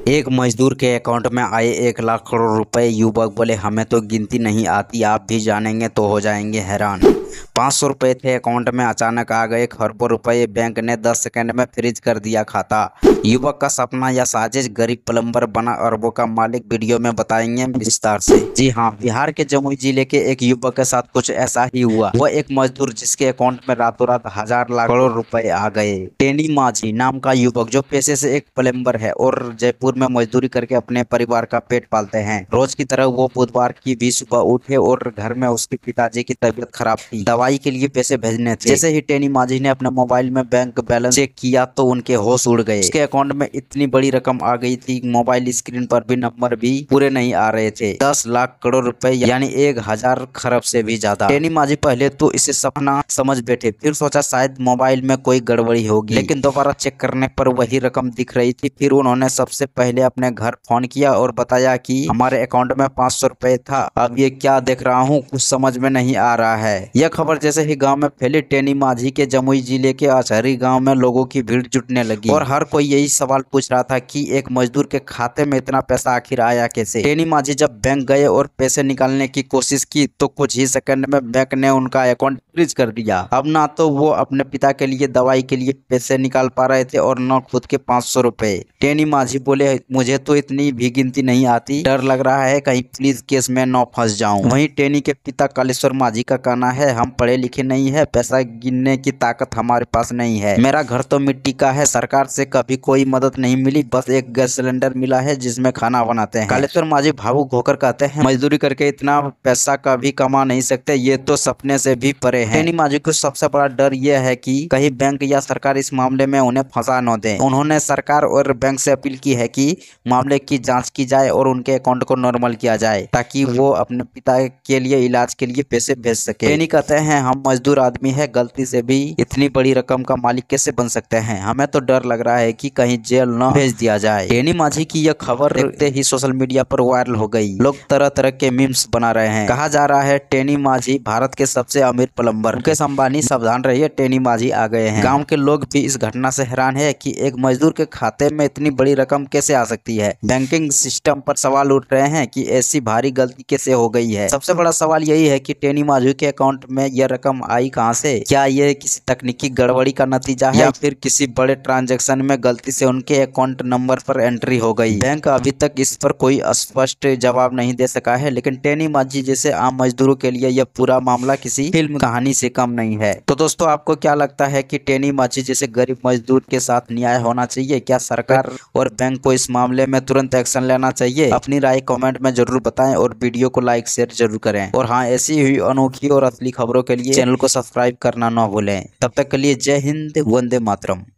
एक मजदूर के अकाउंट में आए 1 लाख करोड़ रुपए। युवक बोले हमें तो गिनती नहीं आती, आप भी जानेंगे तो हो जाएंगे हैरान। 500 रुपए थे अकाउंट में, अचानक आ गए खरबों रुपए। बैंक ने 10 सेकंड में फ्रीज कर दिया खाता। युवक का सपना या साजिश, गरीब प्लम्बर बना अरबों का मालिक। वीडियो में बताएंगे विस्तार से। जी हाँ, बिहार के जमुई जिले के एक युवक के साथ कुछ ऐसा ही हुआ। वह एक मजदूर जिसके अकाउंट में रातों रात हजार लाख करोड़ रुपए आ गए। टेनी माझी नाम का युवक जो पेशे से एक प्लम्बर है और जयपुर में मजदूरी करके अपने परिवार का पेट पालते हैं। रोज की तरह वो बुधवार की भी सुबह उठे और घर में उसके पिताजी की तबीयत खराब थी, दवाई के लिए पैसे भेजने थे। जैसे ही टेनी माझी ने अपने मोबाइल में बैंक बैलेंस चेक किया तो उनके होश उड़ गए। उसके अकाउंट में इतनी बड़ी रकम आ गई थी, मोबाइल स्क्रीन पर भी नंबर भी पूरे नहीं आ रहे थे। 10 लाख करोड़ रुपए यानी 1000 खरब से भी ज्यादा। टेनी माझी पहले तो इसे सपना समझ बैठे, फिर सोचा शायद मोबाइल में कोई गड़बड़ी होगी, लेकिन दोबारा चेक करने पर वही रकम दिख रही थी। फिर उन्होंने सबसे पहले अपने घर फोन किया और बताया कि हमारे अकाउंट में 500 रुपए था, अब ये क्या देख रहा हूँ, कुछ समझ में नहीं आ रहा है। यह खबर जैसे ही गांव में फैली, टेनी माझी के जमुई जिले के अचहरी गांव में लोगों की भीड़ जुटने लगी और हर कोई यही सवाल पूछ रहा था कि एक मजदूर के खाते में इतना पैसा आखिर आया कैसे। टेनी माझी जब बैंक गए और पैसे निकालने की कोशिश की तो कुछ ही सेकंड में बैंक ने उनका अकाउंट फ्रीज कर दिया। अब ना तो वो अपने पिता के लिए दवाई के लिए पैसे निकाल पा रहे थे और न खुद के 500 रुपए। टेनी माझी बोले मुझे तो इतनी भी गिनती नहीं आती, डर लग रहा है कहीं पुलिस केस में न फंस जाऊं। वहीं टेनी के पिता कालेश्वर माझी का कहना है, हम पढ़े लिखे नहीं है, पैसा गिनने की ताकत हमारे पास नहीं है, मेरा घर तो मिट्टी का है, सरकार से कभी कोई मदद नहीं मिली, बस एक गैस सिलेंडर मिला है जिसमें खाना बनाते हैं। कालेश्वर माझी भावुक होकर कहते हैं, मजदूरी करके इतना पैसा कभी कमा नहीं सकते, ये तो सपने से भी परे है। टेनी माझी को सबसे बड़ा डर यह है कि कहीं बैंक या सरकार इस मामले में उन्हें फंसा न दे। उन्होंने सरकार और बैंक से अपील की है कि मामले की जांच की जाए और उनके अकाउंट को नॉर्मल किया जाए ताकि वो अपने पिता के लिए इलाज के लिए पैसे भेज सके। टेनी कहते हैं, हम मजदूर आदमी है, गलती से भी इतनी बड़ी रकम का मालिक कैसे बन सकते हैं, हमें तो डर लग रहा है कि कहीं जेल न भेज दिया जाए। टेनी माझी की यह खबर देखते ही सोशल मीडिया पर वायरल हो गई। लोग तरह तरह के मीम्स बना रहे हैं। कहा जा रहा है टेनी माझी भारत के सबसे अमीर प्लम्बर, मुकेश अंबानी सावधान रहिए, टेनी माझी आ गए हैं। गाँव के लोग भी इस घटना से हैरान है कि एक मजदूर के खाते में इतनी बड़ी रकम कैसे आ सकती है। बैंकिंग सिस्टम पर सवाल उठ रहे हैं कि ऐसी भारी गलती कैसे हो गई है। सबसे बड़ा सवाल यही है कि टेनी माझी के अकाउंट में यह रकम आई कहां से। क्या यह किसी तकनीकी गड़बड़ी का नतीजा है या फिर किसी बड़े ट्रांजैक्शन में गलती से उनके अकाउंट नंबर पर एंट्री हो गई। बैंक अभी तक इस पर कोई स्पष्ट जवाब नहीं दे सका है, लेकिन टेनी माझी जैसे आम मजदूरों के लिए यह पूरा मामला किसी फिल्म कहानी से कम नहीं है। तो दोस्तों, आपको क्या लगता है कि टेनी माझी जैसे गरीब मजदूर के साथ न्याय होना चाहिए? क्या सरकार और बैंक को इस मामले में तुरंत एक्शन लेना चाहिए? अपनी राय कमेंट में जरूर बताएं और वीडियो को लाइक शेयर जरूर करें। और हाँ, ऐसी हुई अनोखी और असली खबरों के लिए चैनल को सब्सक्राइब करना ना भूलें। तब तक के लिए जय हिंद, वंदे मातरम।